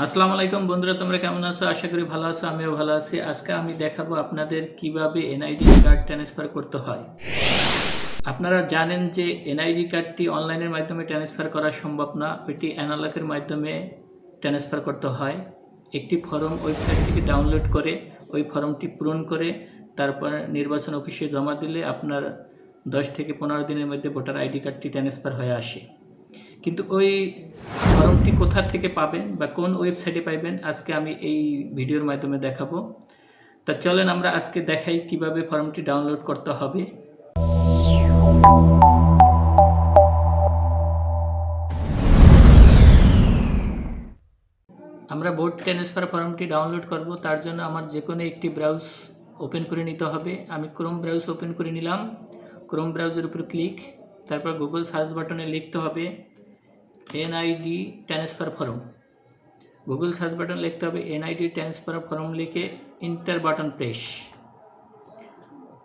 আসসালামু আলাইকুম বন্ধুরা, তোমরা কেমন আছো? আশা করি ভালো আছো। আমিও ভালো আছি। আজকে আমি দেখাবো আপনাদের কিভাবে এনআইডি কার্ড ট্রান্সফার করতে হয়। আপনারা জানেন যে এনআইডি কার্ডটি অনলাইনের মাধ্যমে ট্রান্সফার করা সম্ভব না, ওইটি অ্যানালগের মাধ্যমে ট্রান্সফার করতে হয়। একটি ফর্ম ওয়েবসাইট থেকে ডাউনলোড করে ওই ফর্মটি পূরণ করে তারপর নির্বাচন অফিসে জমা দিলে আপনার 10 থেকে 15 দিনের মধ্যে ভোটার আইডি কার্ডটি ট্রান্সফার হয়ে আসে। কিন্তু ওই ফর্মটি কোথা থেকে পাবেন বা কোন ওয়েবসাইটে পাইবেন আজকে আমি এই ভিডিওর মাধ্যমে দেখাবো। তা চলেন আমরা আজকে দেখাই কিভাবে ফর্মটি ডাউনলোড করতে হবে। আমরা ভোট ট্রান্সফার ফর্মটি ডাউনলোড করব, তার জন্য আমার যে কোনো একটি ব্রাউজ ওপেন করে নিতে হবে। আমি ক্রোম ব্রাউজ ওপেন করে নিলাম। ক্রোম ব্রাউজের উপর ক্লিক, তারপর গুগল সার্চ বাটনে লিখতে হবে NID transfer form. Google search button লিখতে হবে এনআইডি ট্রান্সফার ফর্ম, লিখে ইন্টার বাটন প্রেস।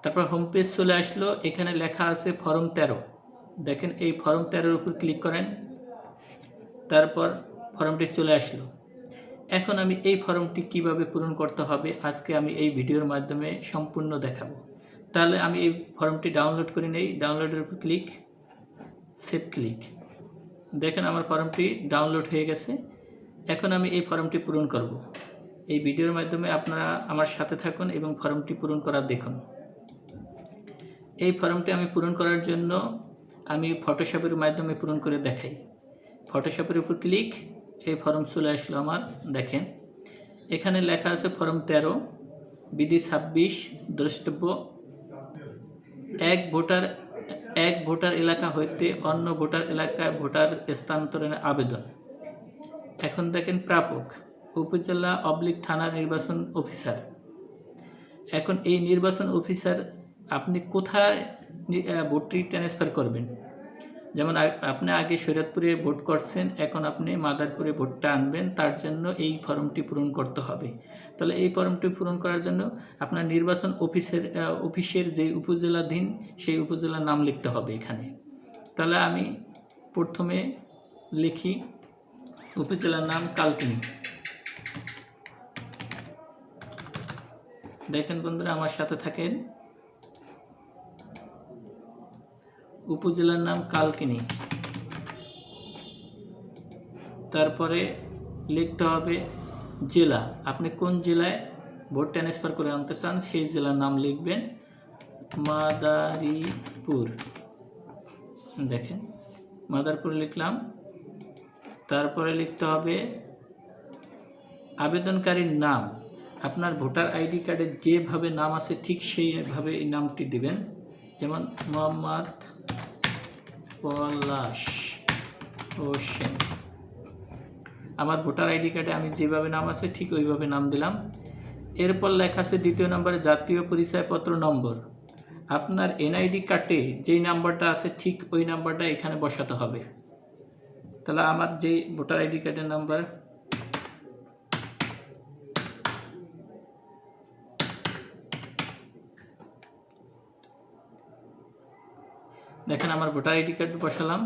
তারপর হোম পেজ চলে আসলো। এখানে লেখা আছে ফর্ম 13। দেখেন এই ফর্ম 13-এর উপর ক্লিক করেন, তারপর ফর্মটি চলে আসলো। এখন আমি এই ফর্মটি কিভাবে পূরণ করতে হবে আজকে আমি এই ভিডিওর মাধ্যমে সম্পূর্ণ দেখাবো। তাহলে আমি এই ফর্মটি ডাউনলোড করে নেই। ডাউনলোডের উপর ক্লিক, সেভ ক্লিক। দেখেন আমার ফর্মটি ডাউনলোড হয়ে গেছে। এখন আমি এই ফর্মটি পূরণ করব। এই ভিডিওর মাধ্যমে আপনারা আমার সাথে থাকুন এবং ফর্মটি পূরণ করার দেখুন। এই ফর্মটি আমি পূরণ করার জন্য আমি ফটোশপের মাধ্যমে পূরণ করে দেখাই। ফটোশপের উপর ক্লিক, এই ফর্ম চলে আসলো আমার। দেখেন এখানে লেখা আছে ফর্ম 13 বিধি 26 দ্রষ্টব্য এক ভোটার এলাকা হইতে অন্য ভোটার এলাকায় ভোটার স্থানান্তরের আবেদন। এখন দেখেন প্রাপক উপজেলা থানা নির্বাচন অফিসার। এখন এই নির্বাচন অফিসার আপনি কোথায় ভোটটি ট্রান্সফার করবেন? যেমন আপনি আগে শরীয়তপুরে ভোট করছেন, এখন আপনি মাদারপুরে ভোটটা আনবেন, তার জন্য এই ফর্মটি পূরণ করতে হবে। তাহলে এই ফর্মটি পূরণ করার জন্য আপনার নির্বাচন অফিসের যে উপজেলাধীন সেই উপজেলার নাম লিখতে হবে এখানে। তাহলে আমি প্রথমে লিখি উপজেলার নাম কালকিনি। দেখেন বন্ধুরা আমার সাথে থাকেন, উপজেলার নাম কালকিনি। তারপরে লিখতে হবে জেলা, আপনি কোন জেলায় ভোট ট্রান্সফার করে আনতে চান সেই জেলার নাম লিখবেন। মাদারীপুর। দেখেন মাদারীপুর লিখলাম। তারপরে লিখতে হবে আবেদনকারীর নাম, আপনার ভোটার আইডি কার্ডে যেভাবে নাম আছে ঠিক সেইভাবে এই নামটি দিবেন। যেমন মোহাম্মদ পলাশ হোসেন। আমার ভোটার আইডি কার্ডে আমি যেভাবে নাম আছে ঠিক ওইভাবে নাম দিলাম। এরপর লেখা আছে দ্বিতীয় নম্বরে জাতীয় পরিচয়পত্র নম্বর। আপনার এনআইডি কার্ডে যেই নাম্বারটা আছে ঠিক ওই নাম্বারটা এখানে বসাতে হবে। তাহলে আমার যে ভোটার আইডি কার্ডের নাম্বার, দেখেন আমার ভোটার আইডি কার্ড বসালাম।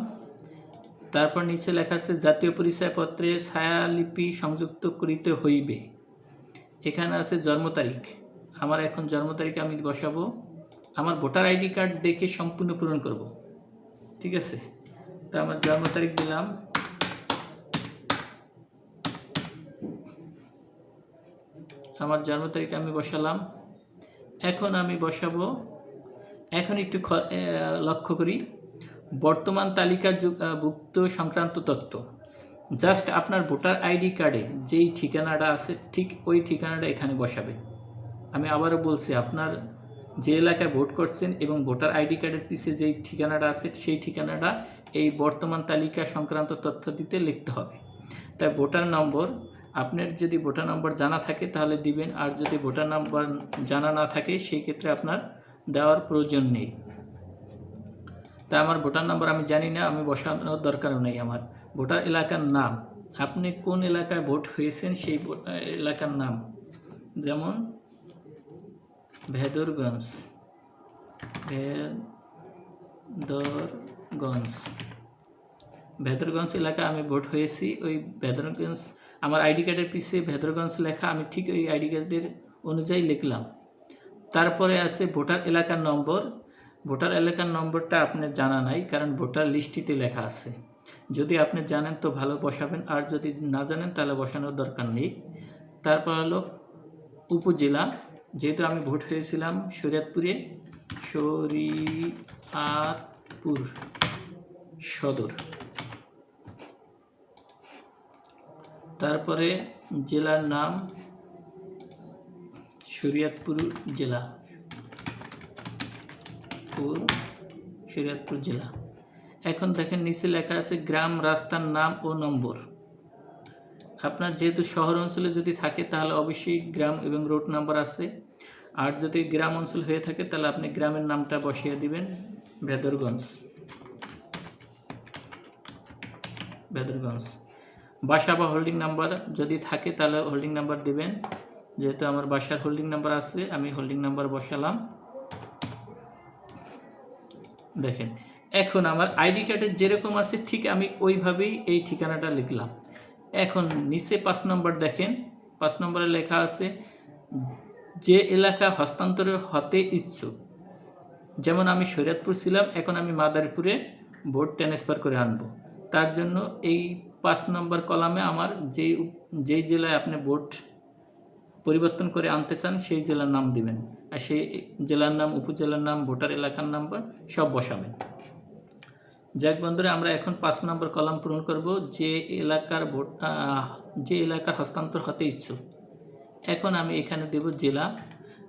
তারপর নিচে লেখা আছে জাতীয় পরিচয়পত্রে ছায়ালিপি সংযুক্ত করিতে হইবে। এখানে আছে জন্ম তারিখ, আমার এখন জন্ম তারিখ আমি বসাবো। আমার ভোটার আইডি কার্ড দেখে সম্পূর্ণ পূরণ করব, ঠিক আছে? তো আমার জন্ম তারিখ দিলাম। আমার জন্ম তারিখ আমি বসালাম। এখন আমি বসাবো, এখন একটু লক্ষ্য করি বর্তমান তালিকাভুক্ত সংক্রান্ত তথ্য। জাস্ট আপনার ভোটার আইডি কার্ডে যেই ঠিকানাটা আছে ঠিক ওই ঠিকানাটা এখানে বসাবেন। আমি আবারও বলছি, আপনার যে এলাকায় ভোট করছেন এবং ভোটার আইডি কার্ডের পিছে যেই ঠিকানাটা আছে সেই ঠিকানাটা এই বর্তমান তালিকা সংক্রান্ত তথ্য দিতে লিখতে হবে। তাই ভোটার নম্বর, আপনার যদি ভোটার নম্বর জানা থাকে তাহলে দিবেন, আর যদি ভোটার নম্বর জানা না থাকে সেই ক্ষেত্রে আপনার দেওয়ার প্রয়োজন নেই। তাই আমার ভোটার নম্বর আমি জানি না, আমি বসানোর দরকারও নেই। আমার ভোটার এলাকার নাম, আপনি কোন এলাকায় ভোট হয়েছেন সেই এলাকার নাম, যেমন ভেদরগঞ্জ। ভেদরগঞ্জ এলাকায় আমি ভোট হয়েছি, ওই ভেদরগঞ্জ আমার আইডি কার্ডের পিছে ভেদরগঞ্জ লেখা, আমি ঠিক ওই আইডি কার্ডের অনুযায়ী লিখলাম। তারপরে আছে ভোটার এলাকার নম্বর। ভোটার এলাকার নম্বরটা আপনার জানা নাই, কারণ ভোটার লিস্টটিতে লেখা আছে। যদি আপনি জানেন তো ভালো বসাবেন, আর যদি না জানেন তাহলে বসানোর দরকার নেই। তারপর হলো উপজেলা, যেহেতু আমি ভোট হয়েছিলাম শরীয়তপুরে, শরীয়তপুর সদর। তারপরে জেলার নাম শরীয়তপুর জেলা, শরীয়তপুর জেলা। এখন দেখেন নিচে লেখা আছে গ্রাম, রাস্তার নাম ও নম্বর। আপনার যেহেতু শহর অঞ্চলে যদি থাকে তাহলে অবশ্যই গ্রাম এবং রোড নাম্বার আছে, আর যদি গ্রাম অঞ্চল হয়ে থাকে তাহলে আপনি গ্রামের নামটা বসিয়ে দিবেন ভেদরগঞ্জ। বাসা বা হোল্ডিং নাম্বার যদি থাকে তাহলে হোল্ডিং নাম্বার দিবেন। যেহেতু আমার বাসার হোল্ডিং নাম্বার আছে, আমি হোল্ডিং নাম্বার বসালাম। দেখেন এখন আমার আইডি কার্ডের যেরকম আছে ঠিক আমি ওইভাবেই এই ঠিকানাটা লিখলাম। এখন নিচে 5 নম্বর দেখেন, 5 নম্বরে লেখা আছে যে এলাকা হস্তান্তরের হতে ইচ্ছুক। যেমন আমি শরীয়তপুর ছিলাম, এখন আমি মাদারীপুরে ভোট ট্রান্সফার করে আনবো। তার জন্য এই 5 নম্বর কলামে আমার যেই জেলায় আপনি ভোট পরিবর্তন করে আনতে চান সেই জেলার নাম দিবেন, আর সেই জেলার নাম, উপজেলার নাম, ভোটার এলাকার নাম্বার সব বসাবেন। যাক বন্ধুরা, আমরা এখন 5 নম্বর কলাম পূরণ করব, যে এলাকার হস্তান্তর হতে ইচ্ছুক। এখন আমি এখানে দেব জেলা।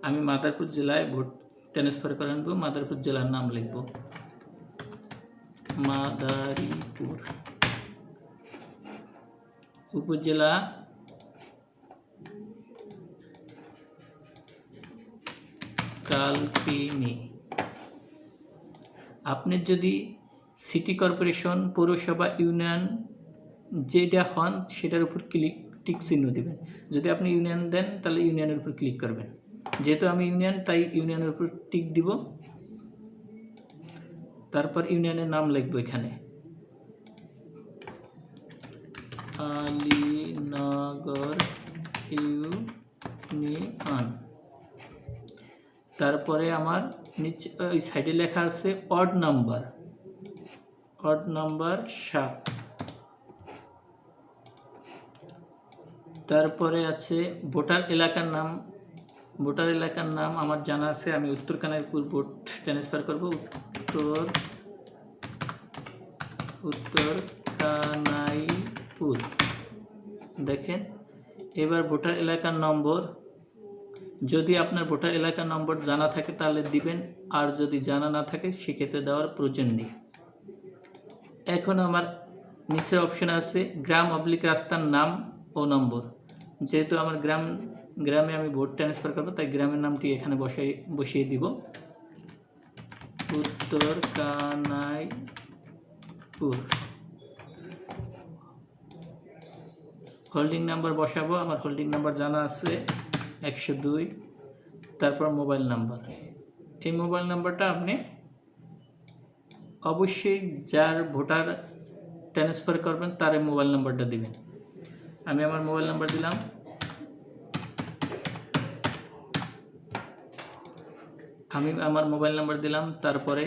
আমি মাদারীপুর জেলায় ভোট ট্রান্সফার করে আনবো, মাদারীপুর জেলার নাম লিখব মাদারীপুর। উপজেলা কালকিনি। আপনি যদি সিটি কর্পোরেশন, পৌরসভা, ইউনিয়ন যেটা হন সেটার উপর টিক চিহ্ন দেবেন। যদি আপনি ইউনিয়ন দেন তাহলে ইউনিয়নের উপর ক্লিক করবেন। যেহেতু আমি ইউনিয়ন, তাই ইউনিয়নের উপর টিক দিব। তারপর ইউনিয়নের নাম লিখব এখানে আলীনগর ইউনিয়ন। তারপরে আমার নিচে ওই সাইডে লেখা আছে অড নাম্বার 7। তারপরে আছে ভোটার এলাকার নাম। ভোটার এলাকার নাম আমার জানা আছে, আমি উত্তর কানাইপুর ভোট ট্রান্সফার করব। উত্তর কানাইপুর। দেখেন এবার ভোটার এলাকার নম্বর, যদি আপনার ভোটার এলাকার নম্বর জানা থাকে তাহলে দিবেন, আর যদি জানা না থাকে সেক্ষেত্রে দেওয়ার প্রয়োজন নেই। এখন আমার নিচের অপশন আছে গ্রাম / রাস্তার নাম ও নম্বর। যেহেতু আমার গ্রামে আমি ভোট ট্রান্সফার করবো, তাই গ্রামের নামটি এখানে বসিয়ে দিব উত্তর কানাইপুর। হোল্ডিং নাম্বার বসাবো, আমার হোল্ডিং নাম্বার জানা আছে 102। তারপর মোবাইল নাম্বার। এই মোবাইল নাম্বারটা আপনি অবশ্যই যার ভোটার ট্রান্সফার করবেন তার মোবাইল নাম্বারটা দিবেন। আমি আমার মোবাইল নাম্বার দিলাম। তারপরে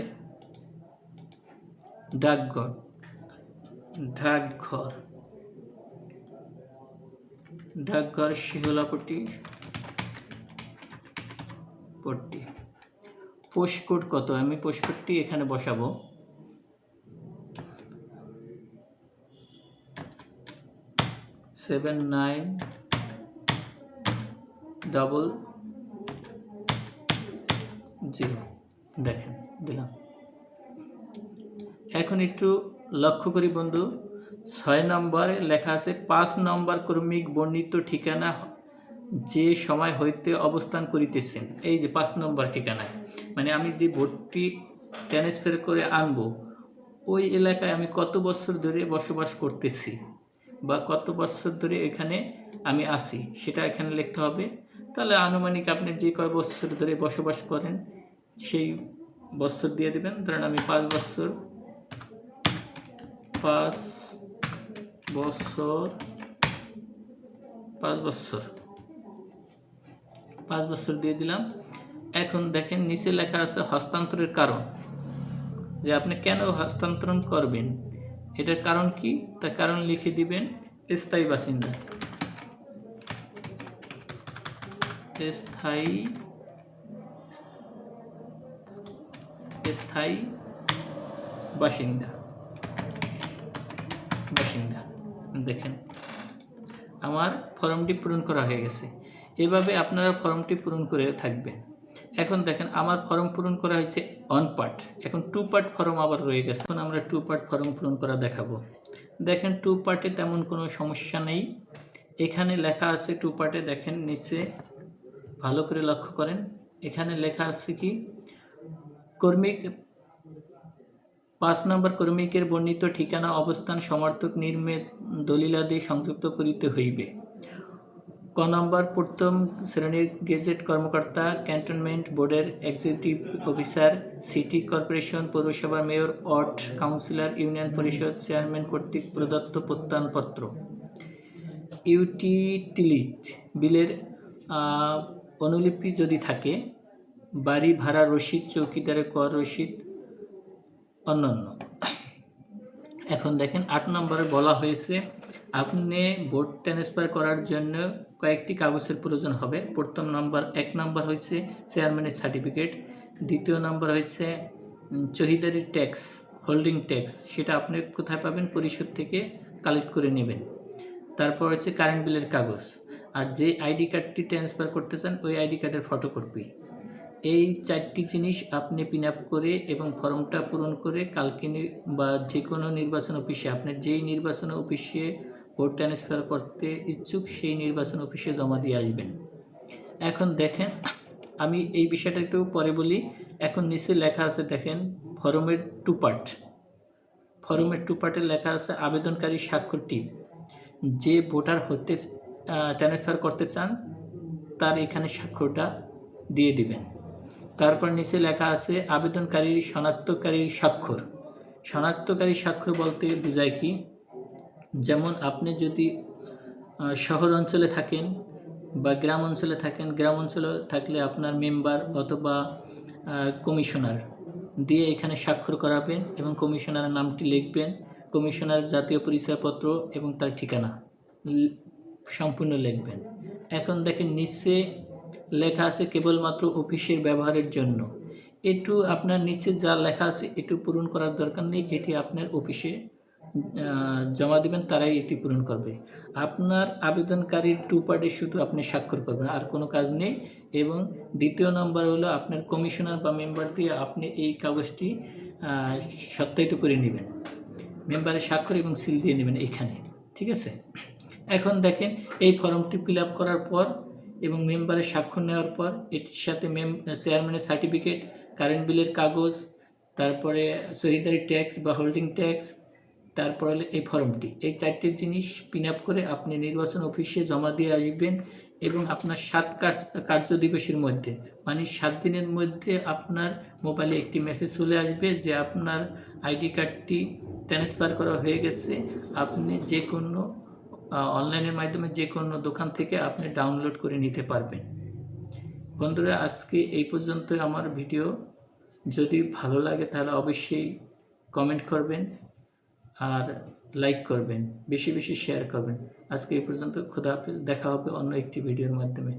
ডাকঘর শিহলাপট্টি। পোস্টকোড কত, আমি পোস্টকোডটি এখানে বসাবো। সেভেন 900। দেখেন দিলাম। এখন একটু লক্ষ্য করি বন্ধু, 6 নম্বরে লেখা আছে 5 নম্বর কর্মিক বর্ণিত ঠিকানা যে সময় হইতে অবস্থান করিতেছেন। এই যে 5 নম্বর ঠিকানায়, মানে আমি যে ভোটটি ট্রান্সফার করে আনবো ওই এলাকায় আমি কত বছর ধরে বসবাস করতেছি বা কত বছর ধরে এখানে আমি আসি সেটা এখানে লিখতে হবে। তাহলে আনুমানিক আপনি যে কয় বছর ধরে বসবাস করেন সেই বছর দিয়ে দেবেন। ধরেন আমি 5 বছর 5 বছর 5 বছর দিয়ে দিলাম। এখন দেখেন নিচে লেখা আছে হস্তান্তরের কারণ, যে আপনি কেন হস্তান্তরণ করবেন, এটার কারণ কি, তার কারণ লিখে দিবেন স্থায়ী বাসিন্দা। স্থায়ী বাসিন্দা। দেখেন আমার ফর্মটি পূরণ করা হয়ে গেছে। এভাবে আপনারা ফর্মটি পূরণ করে থাকবেন। এখন দেখেন আমার ফর্ম পূরণ করা হয়েছে 1 পার্ট, এখন 2 পার্ট ফর্ম আবার রয়ে গেছে। এখন আমরা 2 পার্ট ফর্ম পূরণ করা দেখাবো। দেখেন 2 পার্টে তেমন কোনো সমস্যা নেই। এখানে লেখা আছে 2 পার্টে, দেখেন নিচে ভালো করে লক্ষ্য করেন, এখানে লেখা আছে কি, কর্মী 5 নম্বর কর্মীকের বর্ণিত ঠিকানা, অবস্থান, সমর্থক নির্মেত দলিলাদি সংযুক্ত করিতে হইবে। ক নম্বর প্রথম শ্রেণীর গেজেট কর্মকর্তা, ক্যান্টনমেন্ট বোর্ডের এক্সিকিউটিভ অফিসার, সিটি কর্পোরেশন, পৌরসভা, মেয়র, ওয়ার্ড কাউন্সিলর, ইউনিয়ন পরিষদ চেয়ারম্যান কর্তৃক প্রদত্ত প্রত্যয়নপত্র। ইউটিলিটি বিলের অনুলিপি যদি থাকে, বাড়ি ভাড়া রসিদ, চৌকিদারের কর রসিদ, অন্যান্য। এখন দেখেন 8 নম্বরে বলা হয়েছে আপনি বোর্ড ট্রান্সফার করার জন্য কয়েকটি কাগজের প্রয়োজন হবে। প্রথম নম্বর 1 নম্বর হয়েছে চেয়ারম্যানের সার্টিফিকেট, দ্বিতীয় নম্বর হয়েছে চহিদারি ট্যাক্স, হোল্ডিং ট্যাক্স, সেটা আপনি কোথায় পাবেন, পরিষদ থেকে কালেক্ট করে নেবেন। তারপর হচ্ছে কারেন্ট বিলের কাগজ, আর যে আইডি কার্ডটি ট্রান্সফার করতে চান ওই আইডি কার্ডের ফটোকপি। এই 4টি জিনিস আপনি পিন আপ করে এবং ফর্মটা পূরণ করে কালকে বা যে কোনো নির্বাচন অফিসে, আপনি যেই নির্বাচন অফিসে ভোট ট্রান্সফার করতে ইচ্ছুক সেই নির্বাচন অফিসে জমা দিয়ে আসবেন। এখন দেখেন আমি এই বিষয়টা একটু পরে বলি। এখন নিচে লেখা আছে দেখেন ফর্মের 2 পার্ট, ফর্মের 2 পার্টে লেখা আছে আবেদনকারী স্বাক্ষরটি, যে ভোটার হতে ট্রান্সফার করতে চান তার এখানে স্বাক্ষরটা দিয়ে দিবেন। তারপর নিচে লেখা আছে আবেদনকারীর শনাক্তকারীর স্বাক্ষর। শনাক্তকারী স্বাক্ষর বলতে বোঝায় কি, যেমন আপনি যদি শহর অঞ্চলে থাকেন বা গ্রাম অঞ্চলে থাকেন, গ্রাম অঞ্চলে থাকলে আপনার মেম্বার অথবা কমিশনার দিয়ে এখানে স্বাক্ষর করাবেন এবং কমিশনারের নামটি লিখবেন, কমিশনার জাতীয় পরিচয়পত্র এবং তার ঠিকানা সম্পূর্ণ লিখবেন। এখন দেখেন নিচে লেখা আছে কেবলমাত্র অফিসের ব্যবহারের জন্য। একটু আপনার নিচে যা লেখা আছে একটু পূরণ করার দরকার নেই, এটি আপনার অফিসে জমা দেবেন, তারাই এটি পূরণ করবে। আপনার আবেদনকারীর 2 পার্টে শুধু আপনি স্বাক্ষর করবেন, আর কোনো কাজ নেই। এবং দ্বিতীয় নম্বর হলো আপনার কমিশনার বা মেম্বার দিয়ে আপনি এই কাগজটি সত্যায়িত করে নেবেন, মেম্বারের স্বাক্ষর এবং সিল দিয়ে নেবেন এখানে, ঠিক আছে। এখন দেখেন এই ফর্মটি ফিল আপ করার পর এবং মেম্বারের স্বাক্ষর নেওয়ার পর এটির সাথে চেয়ারম্যানের সার্টিফিকেট, কারেন্ট বিলের কাগজ, তারপরে চহিদারি ট্যাক্স বা হোল্ডিং ট্যাক্স, তারপরে এই ফর্মটি, এই 4টি জিনিস পিন আপ করে আপনি নির্বাচন অফিসে জমা দিয়ে আসবেন। এবং আপনার 7 কার্য দিবসের মধ্যে, মানে 7 দিনের মধ্যে আপনার মোবাইলে একটি মেসেজ চলে আসবে যে আপনার আইডি কার্ডটি ট্রান্সফার করা হয়ে গেছে। আপনি যে কোনো অনলাইনের মাধ্যমে যে কোনো দোকান থেকে আপনি ডাউনলোড করে নিতে পারবেন। বন্ধুরা, আজকে এই পর্যন্তই আমার ভিডিও। যদি ভালো লাগে তাহলে অবশ্যই কমেন্ট করবেন আর লাইক করবেন, বেশি বেশি শেয়ার করবেন। আজকে এই পর্যন্ত, খোদা হাফেজ, দেখা হবে অন্য একটি ভিডিওর মাধ্যমে।